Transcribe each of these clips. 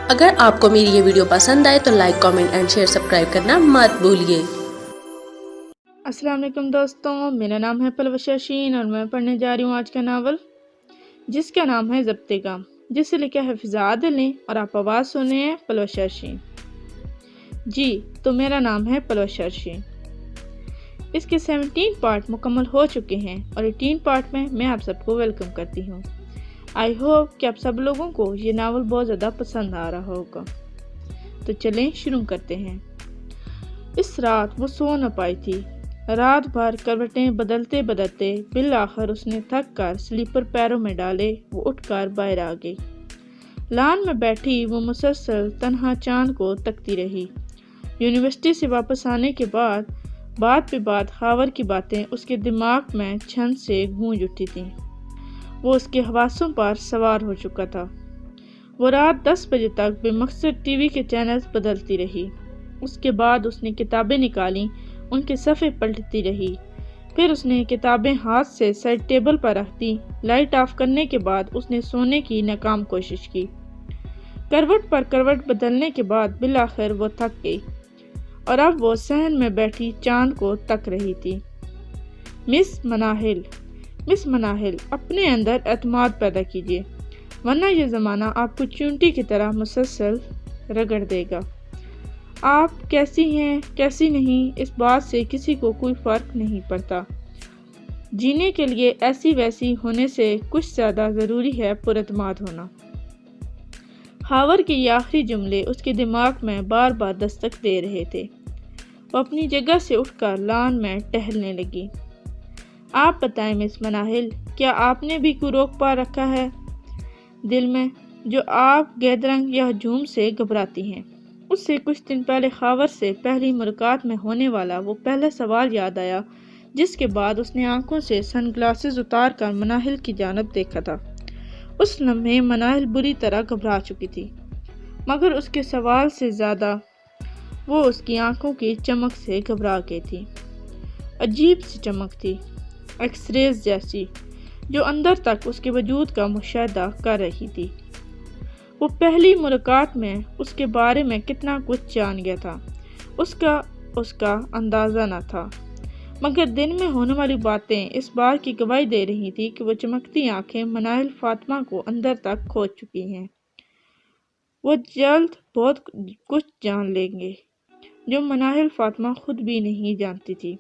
اگر آپ کو میری یہ ویڈیو پسند آئے تو like, comment and share, subscribe کرنا مت بھولیے۔ السلام علیکم دوستوں، میرا نام ہے پلوشا شین اور میں پڑھنے جا رہی ہوں آج کا ناول جس کا نام ہے ضبط گام، جسے لکھا ہے فضا عادل نے اور آپ آواز سنے ہیں پلوشا شین۔ جی تو میرا نام ہے پلوشا شین۔ اس کے 17 پارٹ مکمل ہو چکے ہیں اور 18 پارٹ میں آپ سب کو ویلکم کرتی ہوں۔ آئی ہوپ کہ آپ سب لوگوں کو یہ ناول بہت زیادہ پسند آ رہا ہوگا۔ تو چلیں شروع کرتے ہیں۔ اس رات وہ سو نہ پائی تھی۔ رات بھر کروٹیں بدلتے بدلتے بالآخر اس نے تھک کر سلیپر پیروں میں ڈالے وہ اٹھ کر باہر آ گئی۔ لان میں بیٹھی وہ مسلسل تنہا چاند کو تکتی رہی۔ یونیورسٹی سے واپس آنے کے بعد بات پہ بات خاور کی باتیں اس کے دماغ میں چھن سے گونج اٹھی تھیں۔ وہ اس کے حواسوں پر سوار ہو چکا تھا۔ وہ رات 10 بجے تک بے مقصد ٹی وی کے چینلز بدلتی رہی۔ اس کے بعد اس نے کتابیں نکالیں، ان کے صفحے پلٹتی رہی۔ پھر اس نے کتابیں ہاتھ سے سائڈ ٹیبل پر رکھ دی۔ لائٹ آف کرنے کے بعد اس نے سونے کی ناکام کوشش کی۔ کروٹ پر کروٹ بدلنے کے بعد بالآخر وہ تھک گئی اور اب وہ صحن میں بیٹھی چاند کو تک رہی تھی۔ مس مناہل، اپنے اندر اعتماد پیدا کیجیے، ورنہ یہ زمانہ آپ کو چونٹی کی طرح مسلسل رگڑ دے گا۔ آپ کیسی ہیں کیسی نہیں اس بات سے کسی کو کوئی فرق نہیں پڑتا۔ جینے کے لیے ایسی ویسی ہونے سے کچھ زیادہ ضروری ہے پراعتماد ہونا۔ خاور کے یہ آخری جملے اس کے دماغ میں بار بار دستک دے رہے تھے۔ وہ اپنی جگہ سے اٹھ کر لان میں ٹہلنے لگی۔ آپ بتائیں مس مناہل، کیا آپ نے بھی کوئی روک پا رکھا ہے دل میں جو آپ گیدرنگ یا ہجوم سے گھبراتی ہیں؟ اس سے کچھ دن پہلے خاور سے پہلی ملاقات میں ہونے والا وہ پہلا سوال یاد آیا جس کے بعد اس نے آنکھوں سے سن گلاسز اتار کر مناہل کی جانب دیکھا تھا۔ اس لمحے مناہل بری طرح گھبرا چکی تھی، مگر اس کے سوال سے زیادہ وہ اس کی آنکھوں کی چمک سے گھبرا گئی تھی۔ عجیب سی چمک تھی، ایکس ریز جیسی، جو اندر تک اس کے وجود کا مشاہدہ کر رہی تھی۔ وہ پہلی ملاقات میں اس کے بارے میں کتنا کچھ جان گیا تھا، اس کا اندازہ نہ تھا، مگر دن میں ہونے والی باتیں اس بات کی گواہی دے رہی تھی کہ وہ چمکتی آنکھیں مناہل فاطمہ کو اندر تک کھو چکی ہیں۔ وہ جلد بہت کچھ جان لیں گے جو مناہل فاطمہ خود بھی نہیں جانتی تھی۔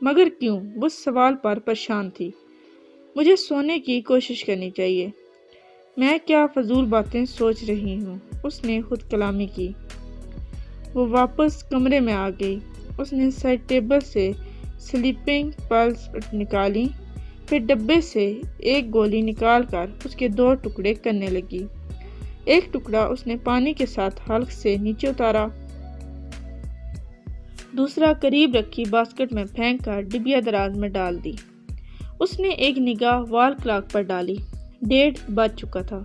مگر کیوں؟ وہ اس سوال پر پریشان تھی۔ مجھے سونے کی کوشش کرنی چاہیے، میں کیا فضول باتیں سوچ رہی ہوں، اس نے خود کلامی کی۔ وہ واپس کمرے میں آ گئی۔ اس نے سائڈ ٹیبل سے سلیپنگ پلز نکالی، پھر ڈبے سے ایک گولی نکال کر اس کے 2 ٹکڑے کرنے لگی۔ ایک ٹکڑا اس نے پانی کے ساتھ حلق سے نیچے اتارا، دوسرا قریب رکھی باسکٹ میں پھینک کر ڈبیا دراز میں ڈال دی۔ اس نے ایک نگاہ وال کلاک پر ڈالی، 1:30 بج چکا تھا۔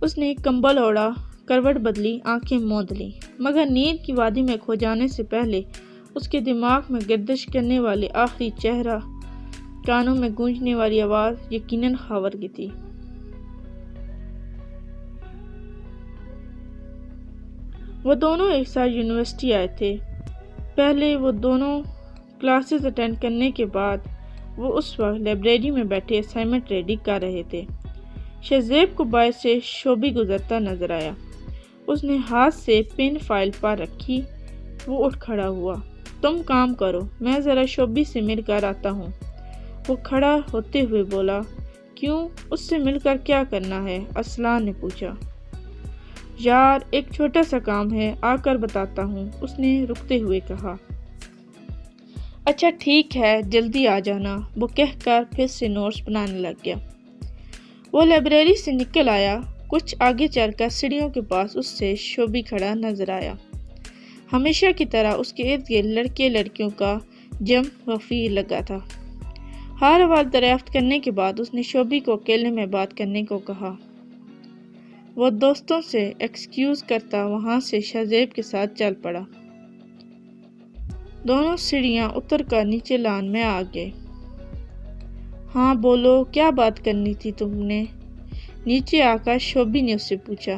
اس نے کمبل اوڑھا، کروٹ بدلی، آنکھیں موند لیں، مگر نیند کی وادی میں کھو جانے سے پہلے اس کے دماغ میں گردش کرنے والے آخری چہرہ، کانوں میں گونجنے والی آواز یقیناً خاور کی تھی۔ وہ دونوں ایک ساتھ یونیورسٹی آئے تھے۔ پہلے وہ دونوں کلاسز اٹینڈ کرنے کے بعد وہ اس وقت لائبریری میں بیٹھے اسائنمنٹ ریڈی کر رہے تھے۔ شہزیب کو باہر سے شوبی گزرتا نظر آیا۔ اس نے ہاتھ سے پن فائل پر رکھی۔ وہ اٹھ کھڑا ہوا۔ تم کام کرو، میں ذرا شوبی سے مل کر آتا ہوں۔ وہ کھڑا ہوتے ہوئے بولا۔ کیوں؟ اس سے مل کر کیا کرنا ہے؟ ارسلان نے پوچھا۔ یار ایک چھوٹا سا کام ہے، آ کر بتاتا ہوں، اس نے رکتے ہوئے کہا۔ اچھا ٹھیک ہے، جلدی آ جانا، وہ کہہ کر پھر سے نوٹس بنانے لگ گیا۔ وہ لائبریری سے نکل آیا۔ کچھ آگے چل کر سیڑھیوں کے پاس اس سے شوبی کھڑا نظر آیا۔ ہمیشہ کی طرح اس کے ارد گرد لڑکے لڑکیوں کا جم غفیر لگا تھا۔ حال احوال دریافت کرنے کے بعد اس نے شوبی کو اکیلے میں بات کرنے کو کہا۔ وہ دوستوں سے ایکسکیوز کرتا وہاں سے شہزیب کے ساتھ چل پڑا۔ دونوں سیڑھیاں اتر کر نیچے لان میں آ گئے۔ ہاں بولو، کیا بات کرنی تھی تم نے؟ نیچے آ کر شوبی نے اس سے پوچھا۔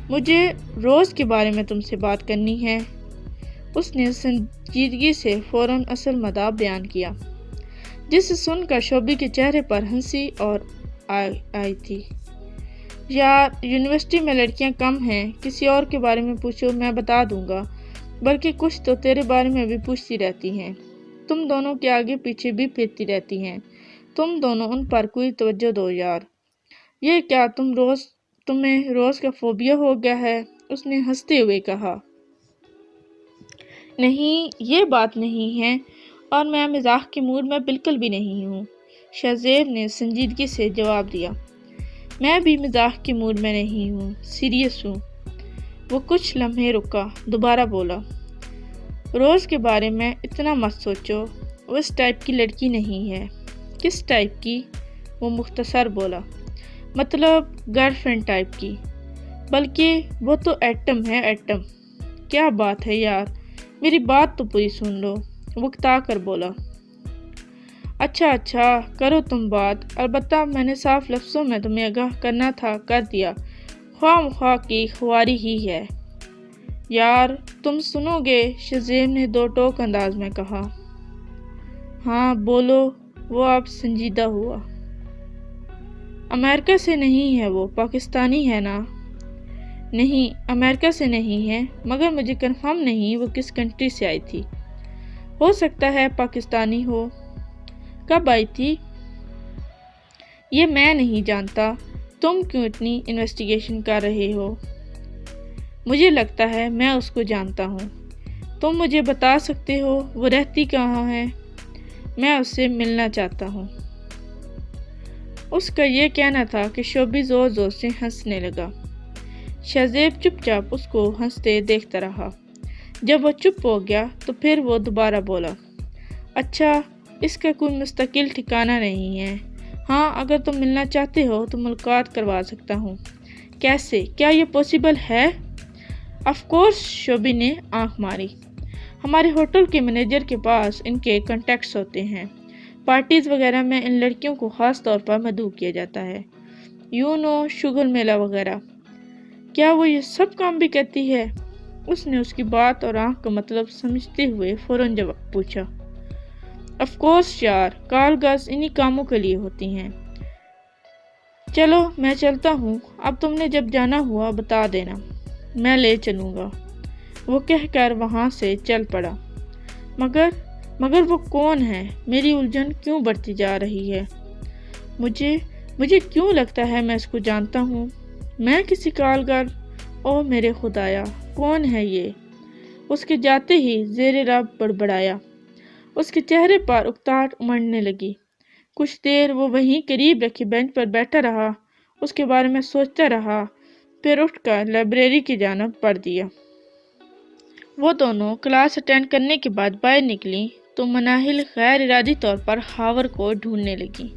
مجھے روز کے بارے میں تم سے بات کرنی ہے۔ اس نے سنجیدگی سے فوراً اصل مدعا بیان کیا، جسے سن کر شعبی کے چہرے پر ہنسی اور آئی تھی۔ یار، یونیورسٹی میں لڑکیاں کم ہیں، کسی اور کے بارے میں پوچھو، میں بتا دوں گا، بلکہ کچھ تو تیرے بارے میں بھی پوچھتی رہتی ہیں۔ تم دونوں کے آگے پیچھے بھی پھرتی رہتی ہیں۔ تم دونوں ان پر کوئی توجہ دو یار۔ یہ کیا تمہیں روز کا فوبیا ہو گیا ہے؟ اس نے ہنستے ہوئے کہا۔ نہیں، یہ بات نہیں ہے، اور میں مزاح کے موڈ میں بالکل بھی نہیں ہوں، شہزیب نے سنجیدگی سے جواب دیا۔ میں بھی مزاح کے موڈ میں نہیں ہوں، سیریس ہوں۔ وہ کچھ لمحے رکا، دوبارہ بولا۔ روز کے بارے میں اتنا مت سوچو، وہ اس ٹائپ کی لڑکی نہیں ہے۔ کس ٹائپ کی؟ وہ مختصر بولا۔ مطلب گرل فرینڈ ٹائپ کی۔ بلکہ وہ تو ایٹم ہے، ایٹم۔ کیا بات ہے یار، میری بات تو پوری سن لو، وہ اکتا کر بولا۔ اچھا کرو تم بات، البتہ میں نے صاف لفظوں میں تمہیں آگاہ کرنا تھا، کر دیا، خواہ مخواہ کی خواری ہی ہے۔ یار تم سنو گے؟ شہزیب نے دو ٹوک انداز میں کہا۔ ہاں بولو، وہ اب سنجیدہ ہوا۔ امریکہ سے نہیں ہے، وہ پاکستانی ہے نا؟ نہیں، امریکہ سے نہیں ہے، مگر مجھے کنفرم نہیں وہ کس کنٹری سے آئی تھی۔ ہو سکتا ہے پاکستانی ہو۔ کب آئی تھی؟ یہ میں نہیں جانتا، تم کیوں اتنی انویسٹیگیشن کر رہے ہو؟ مجھے لگتا ہے میں اس کو جانتا ہوں۔ تم مجھے بتا سکتے ہو وہ رہتی کہاں ہے؟ میں اس سے ملنا چاہتا ہوں۔ اس کا یہ کہنا تھا کہ شعبی زور زور سے ہنسنے لگا۔ شہزیب چپ چاپ اس کو ہنستے دیکھتا رہا۔ جب وہ چپ ہو گیا تو پھر وہ دوبارہ بولا۔ اچھا، اس کا کوئی مستقل ٹھکانہ نہیں ہے۔ ہاں، اگر تم ملنا چاہتے ہو تو ملاقات کروا سکتا ہوں۔ کیسے؟ کیا یہ پاسبل ہے؟ آف کورس، شعبی نے آنکھ ماری۔ ہمارے ہوٹل کے مینیجر کے پاس ان کے کنٹیکٹس ہوتے ہیں۔ پارٹیز وغیرہ میں ان لڑکیوں کو خاص طور پر مدعو کیا جاتا ہے، شگل میلہ وغیرہ۔ کیا وہ یہ سب کام بھی کرتی ہے؟ اس نے اس کی بات اور آنکھ کا مطلب سمجھتے ہوئے فوراً جواب پوچھا۔ آف کورس یار، کارگرز انہی کاموں کے لیے ہوتی ہیں۔ چلو میں چلتا ہوں، اب تم نے جب جانا ہوا بتا دینا، میں لے چلوں گا، وہ کہہ کر وہاں سے چل پڑا۔ مگر وہ کون ہے؟ میری الجھن کیوں بڑھتی جا رہی ہے؟ مجھے کیوں لگتا ہے میں اس کو جانتا ہوں۔ میں کسی کارگر؟ او میرے خدایا، کون ہے یہ؟ اس کے جاتے ہی زیر رب بڑبڑایا۔ اس کے چہرے پر اکتاہٹ امڑنے لگی۔ کچھ دیر وہ وہیں قریب رکھے بینچ پر بیٹھا رہا، اس کے بارے میں سوچتا رہا، پھر اٹھ کر لائبریری کی جانب بڑھ دیا۔ وہ دونوں کلاس اٹینڈ کرنے کے بعد باہر نکلی تو مناہل غیر ارادی طور پر خاور کو ڈھونڈنے لگی۔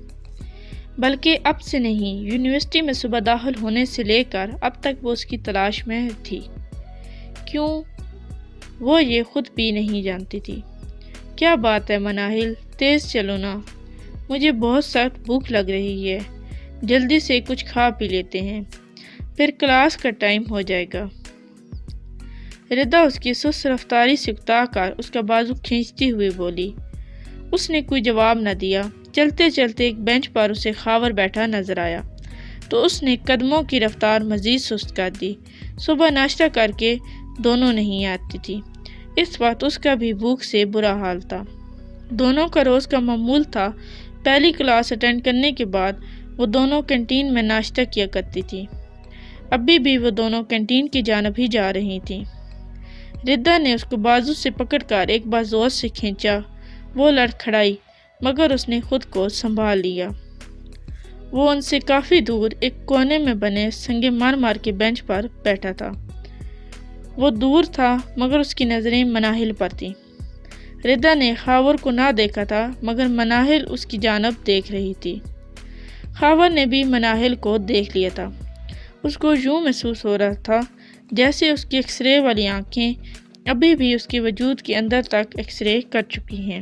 بلکہ اب سے نہیں، یونیورسٹی میں صبح داخل ہونے سے لے کر اب تک وہ اس کی تلاش میں تھی۔ کیوں؟ وہ یہ خود بھی نہیں جانتی تھی۔ کیا بات ہے مناہل، تیز چلو نا، مجھے بہت سخت بھوک لگ رہی ہے، جلدی سے کچھ کھا پی لیتے ہیں، پھر کلاس کا ٹائم ہو جائے گا۔ ردا اس کی سست رفتاری سے اکتا کر اس کا بازو کھینچتی ہوئی بولی۔ اس نے کوئی جواب نہ دیا۔ چلتے چلتے ایک بینچ پر اسے خاور بیٹھا نظر آیا تو اس نے قدموں کی رفتار مزید سست کر دی۔ صبح ناشتہ کر کے دونوں نہیں آتی تھی، اس وقت اس کا بھی بھوک سے برا حال تھا۔ دونوں کا روز کا معمول تھا، پہلی کلاس اٹینڈ کرنے کے بعد وہ دونوں کینٹین میں ناشتہ کیا کرتی تھی۔ ابھی بھی وہ دونوں کینٹین کی جانب ہی جا رہی تھیں۔ ردا نے اس کو بازو سے پکڑ کر ایک بار زور سے کھینچا، وہ لڑکھڑائی، مگر اس نے خود کو سنبھال لیا۔ وہ ان سے کافی دور ایک کونے میں بنے سنگ مرمر کے بینچ پر بیٹھا تھا۔ وہ دور تھا مگر اس کی نظریں مناہل پر تھیں۔ ردا نے خاور کو نہ دیکھا تھا مگر مناہل اس کی جانب دیکھ رہی تھی۔ خاور نے بھی مناہل کو دیکھ لیا تھا۔ اس کو یوں محسوس ہو رہا تھا جیسے اس کی ایکس رے والی آنکھیں ابھی بھی اس کے وجود کے اندر تک ایکس رے کر چکی ہیں۔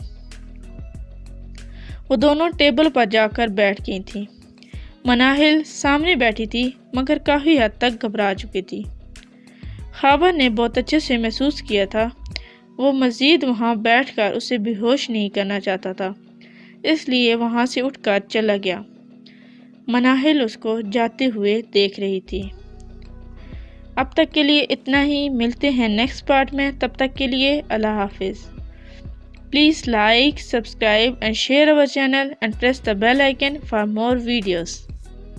وہ دونوں ٹیبل پر جا کر بیٹھ گئی تھیں۔ مناہل سامنے بیٹھی تھی مگر کافی حد تک گھبرا چکی تھی۔ خابر نے بہت اچھے سے محسوس کیا تھا، وہ مزید وہاں بیٹھ کر اسے بے ہوش نہیں کرنا چاہتا تھا، اس لیے وہاں سے اٹھ کر چلا گیا۔ مناہل اس کو جاتے ہوئے دیکھ رہی تھی۔ اب تک کے لیے اتنا ہی، ملتے ہیں نیکسٹ پارٹ میں، تب تک کے لیے اللہ حافظ۔ Please like, subscribe and share our channel and press the bell icon for more videos.